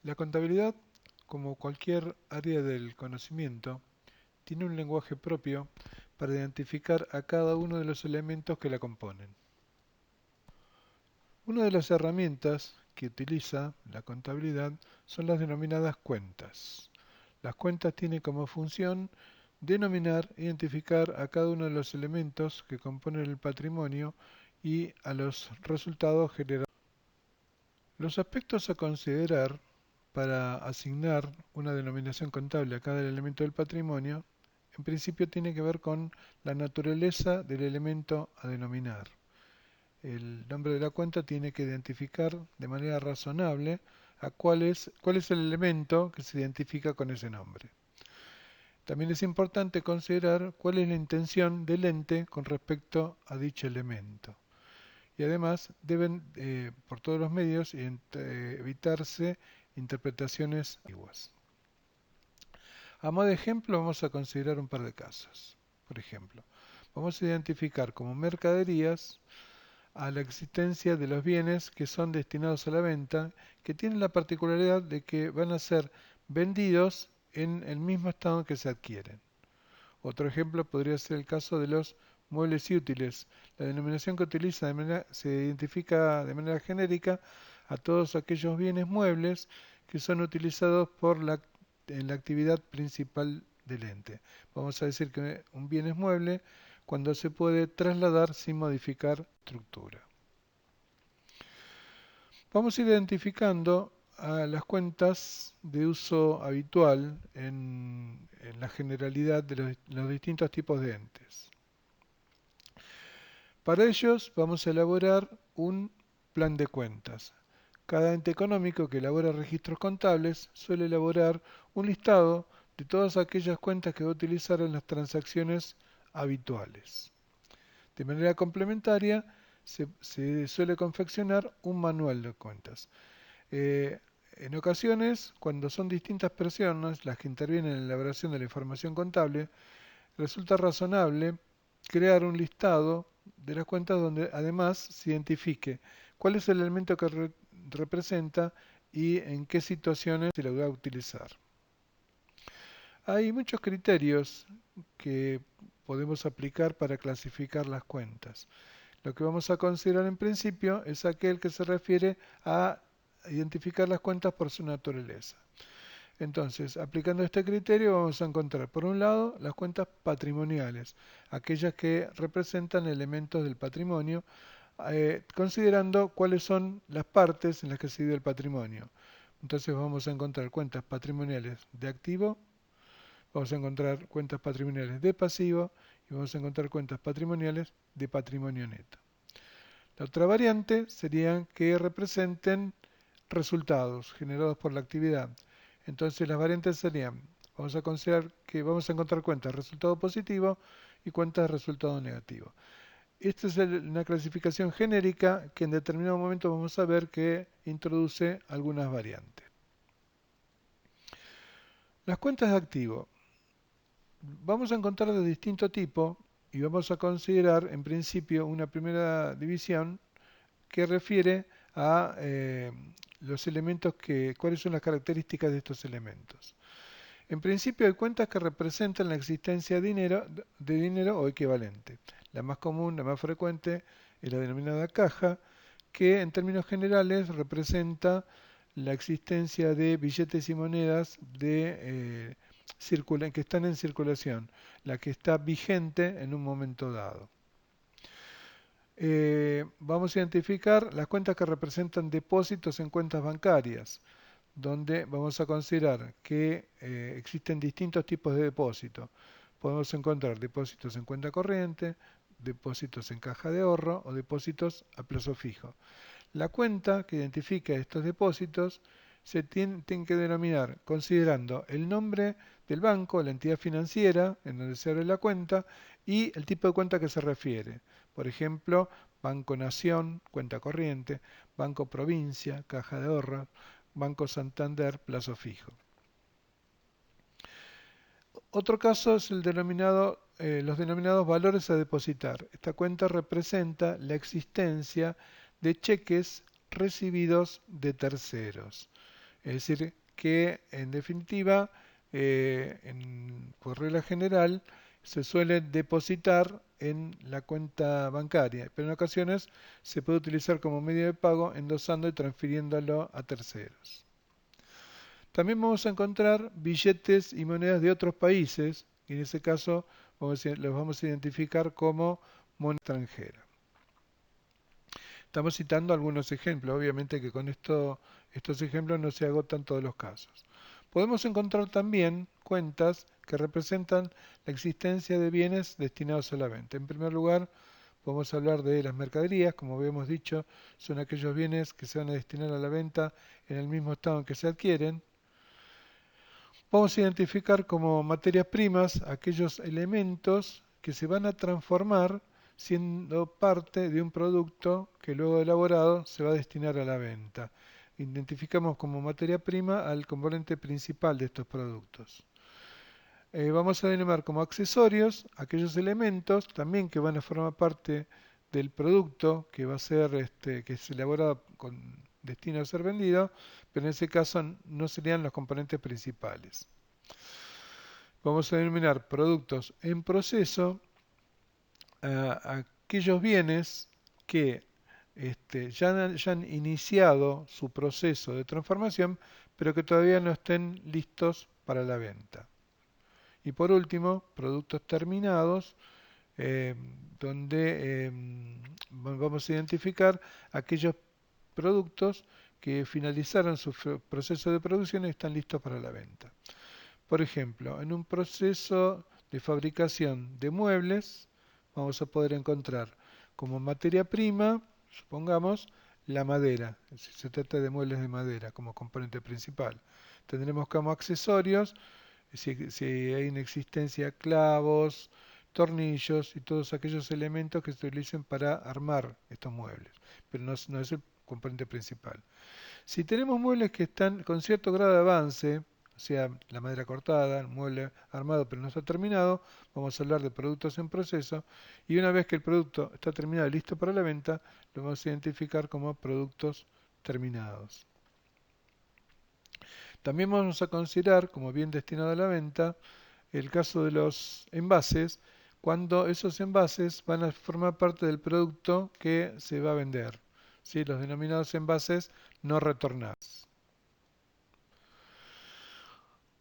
La contabilidad, como cualquier área del conocimiento, tiene un lenguaje propio para identificar a cada uno de los elementos que la componen. Una de las herramientas que utiliza la contabilidad son las denominadas cuentas. Las cuentas tienen como función denominar e identificar a cada uno de los elementos que componen el patrimonio y a los resultados generados. Los aspectos a considerar para asignar una denominación contable a cada elemento del patrimonio, en principio tiene que ver con la naturaleza del elemento a denominar. El nombre de la cuenta tiene que identificar de manera razonable a cuál es el elemento que se identifica con ese nombre. También es importante considerar cuál es la intención del ente con respecto a dicho elemento. Y además deben, por todos los medios, evitarse interpretaciones ambiguas. A modo de ejemplo, vamos a considerar un par de casos. Por ejemplo, vamos a identificar como mercaderías a la existencia de los bienes que son destinados a la venta, que tienen la particularidad de que van a ser vendidos en el mismo estado en que se adquieren. Otro ejemplo podría ser el caso de los muebles y útiles. La denominación que utiliza se identifica de manera genérica a todos aquellos bienes muebles que son utilizados en la actividad principal del ente. Vamos a decir que un bien es mueble cuando se puede trasladar sin modificar estructura. Vamos a ir identificando a las cuentas de uso habitual en la generalidad de los distintos tipos de entes. Para ellos vamos a elaborar un plan de cuentas. Cada ente económico que elabora registros contables suele elaborar un listado de todas aquellas cuentas que va a utilizar en las transacciones habituales. De manera complementaria, se suele confeccionar un manual de cuentas. En ocasiones, cuando son distintas personas las que intervienen en la elaboración de la información contable, resulta razonable crear un listado de las cuentas donde además se identifique cuál es el elemento que representa y en qué situaciones se lo va a utilizar. Hay muchos criterios que podemos aplicar para clasificar las cuentas. Lo que vamos a considerar en principio es aquel que se refiere a identificar las cuentas por su naturaleza. Entonces, aplicando este criterio vamos a encontrar, por un lado, las cuentas patrimoniales, aquellas que representan elementos del patrimonio, considerando cuáles son las partes en las que se divide el patrimonio. Entonces vamos a encontrar cuentas patrimoniales de activo, vamos a encontrar cuentas patrimoniales de pasivo y vamos a encontrar cuentas patrimoniales de patrimonio neto. La otra variante serían que representen resultados generados por la actividad. Entonces las variantes serían, vamos a considerar que vamos a encontrar cuentas de resultado positivo y cuentas de resultado negativo. Esta es una clasificación genérica que en determinado momento vamos a ver que introduce algunas variantes. Las cuentas de activo. Vamos a encontrar de distinto tipo y vamos a considerar en principio una primera división que refiere a los elementos cuáles son las características de estos elementos. En principio hay cuentas que representan la existencia de dinero o equivalente. La más común, la más frecuente, es la denominada caja, que en términos generales representa la existencia de billetes y monedas que están en circulación, la que está vigente en un momento dado. Vamos a identificar las cuentas que representan depósitos en cuentas bancarias, donde vamos a considerar que existen distintos tipos de depósitos. Podemos encontrar depósitos en cuenta corriente, depósitos en caja de ahorro o depósitos a plazo fijo. La cuenta que identifica estos depósitos se tiene que denominar considerando el nombre del banco, la entidad financiera en donde se abre la cuenta y el tipo de cuenta que se refiere. Por ejemplo, Banco Nación, cuenta corriente, Banco Provincia, caja de ahorro, Banco Santander, plazo fijo. Otro caso es los denominados valores a depositar. Esta cuenta representa la existencia de cheques recibidos de terceros. Es decir, que en definitiva, por regla general, se suele depositar en la cuenta bancaria, pero en ocasiones se puede utilizar como medio de pago endosando y transfiriéndolo a terceros. También vamos a encontrar billetes y monedas de otros países, y en ese caso los vamos a identificar como moneda extranjera. Estamos citando algunos ejemplos, obviamente que con estos ejemplos no se agotan todos los casos. Podemos encontrar también cuentas que representan la existencia de bienes destinados a la venta. En primer lugar, podemos hablar de las mercaderías, como habíamos dicho, son aquellos bienes que se van a destinar a la venta en el mismo estado en que se adquieren. Vamos a identificar como materias primas aquellos elementos que se van a transformar siendo parte de un producto que luego elaborado se va a destinar a la venta. Identificamos como materia prima al componente principal de estos productos. Vamos a denominar como accesorios aquellos elementos también que van a formar parte del producto que va a ser que es elaborado con destino a ser vendido, pero en ese caso no serían los componentes principales. Vamos a denominar productos en proceso a aquellos bienes que ya han iniciado su proceso de transformación, pero que todavía no estén listos para la venta. Y por último, productos terminados, eh, donde vamos a identificar aquellos productos que finalizaron su proceso de producción y están listos para la venta. Por ejemplo, en un proceso de fabricación de muebles, vamos a poder encontrar como materia prima, supongamos, la madera, si se trata de muebles de madera como componente principal. Tendremos como accesorios, si hay en existencia clavos, tornillos y todos aquellos elementos que se utilicen para armar estos muebles, pero no es el componente principal. Si tenemos muebles que están con cierto grado de avance, o sea, la madera cortada, el mueble armado pero no está terminado, vamos a hablar de productos en proceso, y una vez que el producto está terminado y listo para la venta, lo vamos a identificar como productos terminados. También vamos a considerar como bien destinado a la venta el caso de los envases, cuando esos envases van a formar parte del producto que se va a vender, ¿sí? Los denominados envases no retornables.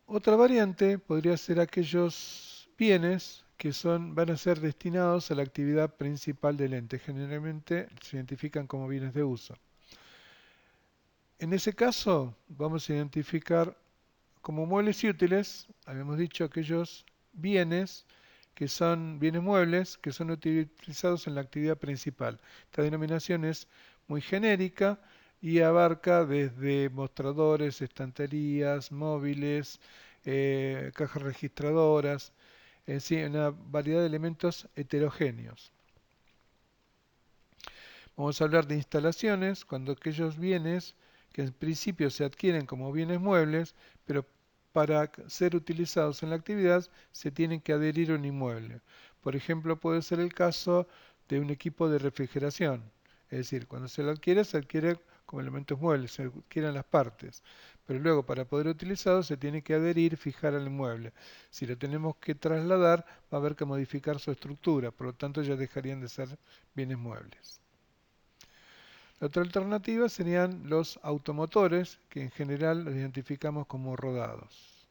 Otra variante podría ser aquellos bienes que van a ser destinados a la actividad principal del ente. Generalmente se identifican como bienes de uso. En ese caso vamos a identificar como muebles y útiles, habíamos dicho aquellos bienes que son bienes muebles que son utilizados en la actividad principal. Esta denominación es muy genérica y abarca desde mostradores, estanterías, móviles, cajas registradoras, en sí, una variedad de elementos heterogéneos. Vamos a hablar de instalaciones, cuando aquellos bienes que en principio se adquieren como bienes muebles, pero para ser utilizados en la actividad se tienen que adherir a un inmueble. Por ejemplo, puede ser el caso de un equipo de refrigeración. Es decir, cuando se adquiere como elementos muebles, se adquieren las partes. Pero luego, para poder utilizarlo, se tiene que adherir, fijar al inmueble. Si lo tenemos que trasladar, va a haber que modificar su estructura. Por lo tanto, ya dejarían de ser bienes muebles. La otra alternativa serían los automotores, que en general los identificamos como rodados.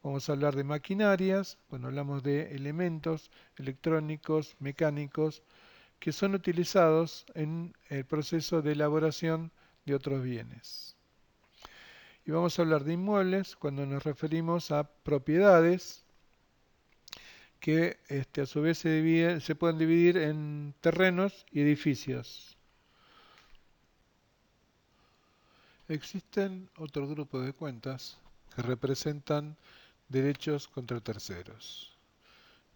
Vamos a hablar de maquinarias, bueno, hablamos de elementos electrónicos, mecánicos, que son utilizados en el proceso de elaboración de otros bienes. Y vamos a hablar de inmuebles cuando nos referimos a propiedades que a su vez se pueden dividir en terrenos y edificios. Existen otro grupo de cuentas que representan derechos contra terceros.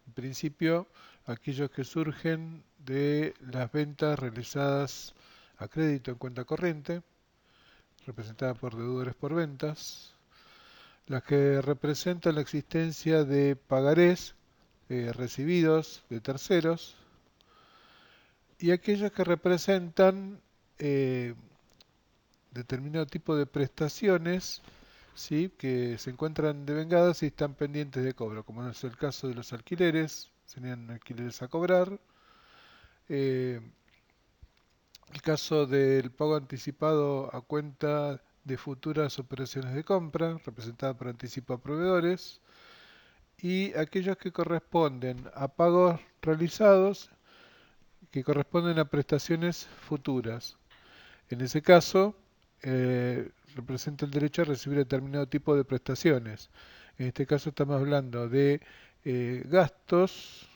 En principio, aquellos que surgen de las ventas realizadas a crédito en cuenta corriente, representadas por deudores por ventas, las que representan la existencia de pagarés recibidos de terceros y aquellos que representan determinado tipo de prestaciones, ¿sí?, que se encuentran devengadas y están pendientes de cobro, como es el caso de los alquileres, serían alquileres a cobrar, eh, el caso del pago anticipado a cuenta de futuras operaciones de compra, representada por anticipo a proveedores, y aquellos que corresponden a pagos realizados que corresponden a prestaciones futuras. En ese caso, representa el derecho a recibir determinado tipo de prestaciones. En este caso estamos hablando de gastos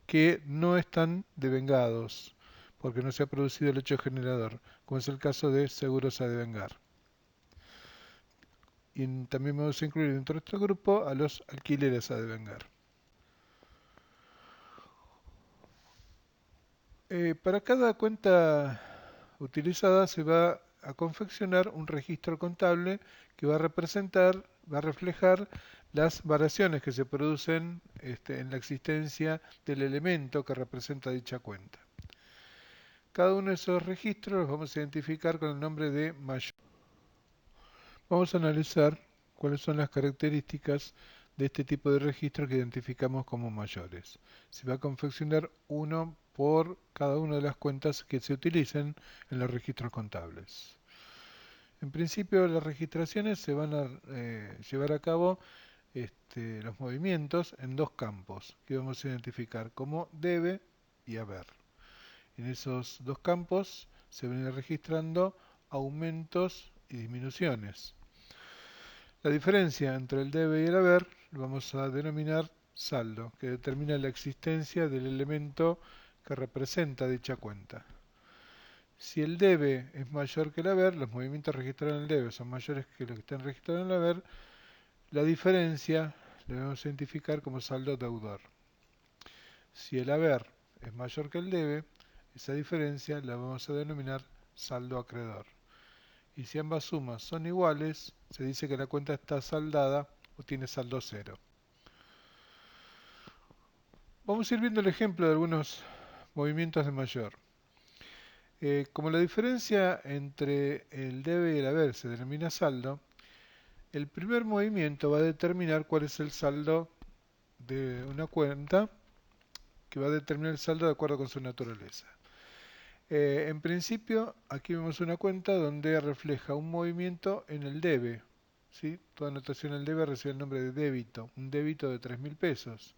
que no están devengados, porque no se ha producido el hecho generador, como es el caso de seguros a devengar. Y también vamos a incluir dentro de este grupo a los alquileres a devengar. Para cada cuenta utilizada se va a confeccionar un registro contable que va a representar, va a reflejar las variaciones que se producen en la existencia del elemento que representa dicha cuenta. Cada uno de esos registros los vamos a identificar con el nombre de mayor. Vamos a analizar cuáles son las características de este tipo de registro que identificamos como mayores. Se va a confeccionar uno por cada una de las cuentas que se utilicen en los registros contables. En principio, las registraciones se van a llevar a cabo los movimientos en dos campos que vamos a identificar como debe y haber. En esos dos campos se van a ir registrando aumentos y disminuciones. La diferencia entre el debe y el haber lo vamos a denominar saldo, que determina la existencia del elemento que representa dicha cuenta. Si el debe es mayor que el haber, los movimientos registrados en el debe son mayores que los que están registrados en el haber, la diferencia la debemos identificar como saldo deudor. Si el haber es mayor que el debe, esa diferencia la vamos a denominar saldo acreedor. Y si ambas sumas son iguales, se dice que la cuenta está saldada o tiene saldo cero. Vamos a ir viendo el ejemplo de algunos movimientos de mayor. Como la diferencia entre el debe y el haber se denomina saldo, el primer movimiento va a determinar cuál es el saldo de una cuenta, que va a determinar el saldo de acuerdo con su naturaleza. En principio, aquí vemos una cuenta donde refleja un movimiento en el debe, ¿sí? Toda anotación en el debe recibe el nombre de débito, un débito de 3.000 pesos.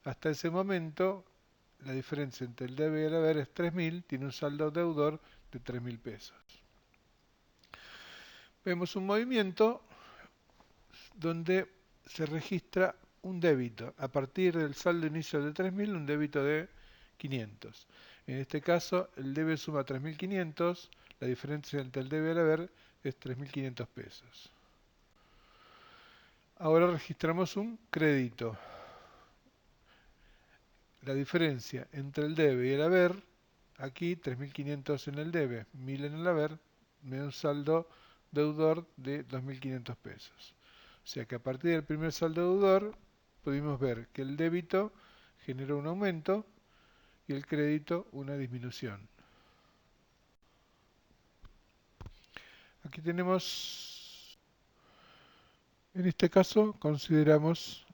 Hasta ese momento, la diferencia entre el debe y el haber es 3.000, tiene un saldo deudor de 3.000 pesos. Vemos un movimiento donde se registra un débito. A partir del saldo inicial de 3.000, un débito de 500. En este caso, el debe suma 3.500, la diferencia entre el debe y el haber es 3.500 pesos. Ahora registramos un crédito. La diferencia entre el debe y el haber, aquí 3.500 en el debe, 1.000 en el haber, me da un saldo deudor de 2.500 pesos. O sea que a partir del primer saldo deudor pudimos ver que el débito generó un aumento y el crédito una disminución. Aquí tenemos, en este caso consideramos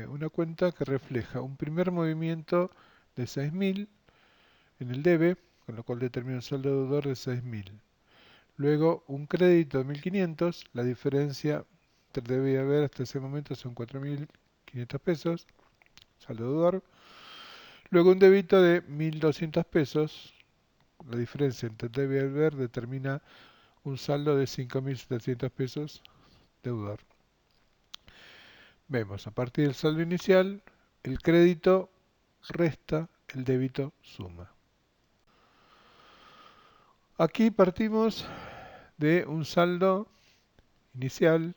una cuenta que refleja un primer movimiento de 6.000 en el debe, con lo cual determina un saldo deudor de 6.000. Luego un crédito de 1.500, la diferencia entre debe y haber hasta ese momento son 4.500 pesos, saldo deudor. Luego un débito de 1.200 pesos, la diferencia entre debe y haber determina un saldo de 5.700 pesos, deudor. Vemos, a partir del saldo inicial, el crédito resta, el débito suma. Aquí partimos de un saldo inicial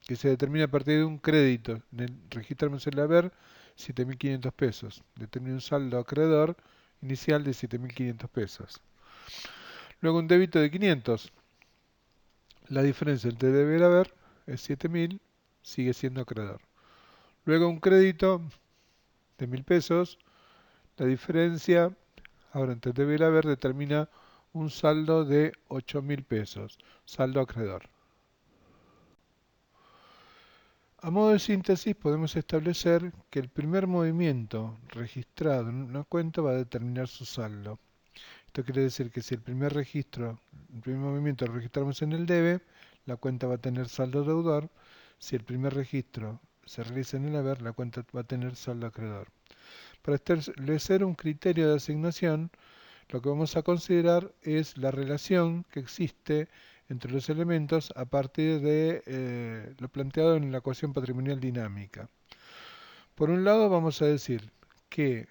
que se determina a partir de un crédito. En el registro mensual de haber, 7.500 pesos. Determina un saldo acreedor inicial de 7.500 pesos. Luego un débito de 500. La diferencia entre debe y el haber es 7.000, sigue siendo acreedor. Luego un crédito de 1.000 pesos. La diferencia ahora entre debe y el haber determina un saldo de 8.000 pesos, saldo acreedor. A modo de síntesis, podemos establecer que el primer movimiento registrado en una cuenta va a determinar su saldo. Esto quiere decir que si el primer movimiento lo registramos en el debe, la cuenta va a tener saldo deudor. Si el primer registro se realiza en el haber, la cuenta va a tener saldo acreedor. Para establecer un criterio de asignación, lo que vamos a considerar es la relación que existe entre los elementos a partir de lo planteado en la ecuación patrimonial dinámica. Por un lado, vamos a decir que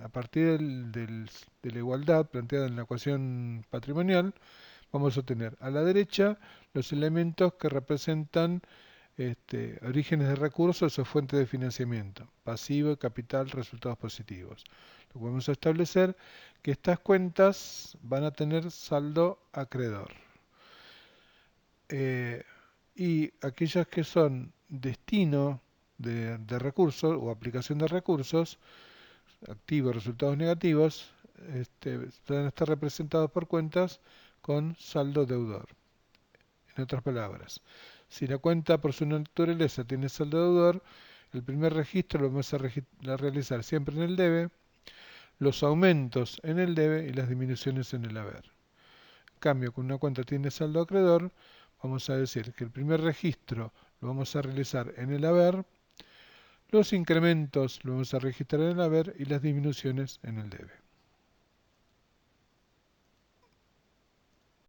a partir de la igualdad planteada en la ecuación patrimonial, vamos a tener a la derecha los elementos que representan orígenes de recursos o fuentes de financiamiento, pasivo, capital, resultados positivos. Lo que vamos a establecer que estas cuentas van a tener saldo acreedor. Y aquellas que son destino de recursos o aplicación de recursos, activos, resultados negativos, van a estar representados por cuentas con saldo deudor. En otras palabras, si la cuenta por su naturaleza tiene saldo deudor, el primer registro lo vamos a realizar siempre en el debe, los aumentos en el debe y las disminuciones en el haber. En cambio, con una cuenta tiene saldo acreedor, vamos a decir que el primer registro lo vamos a realizar en el haber, los incrementos lo vamos a registrar en el haber y las disminuciones en el debe.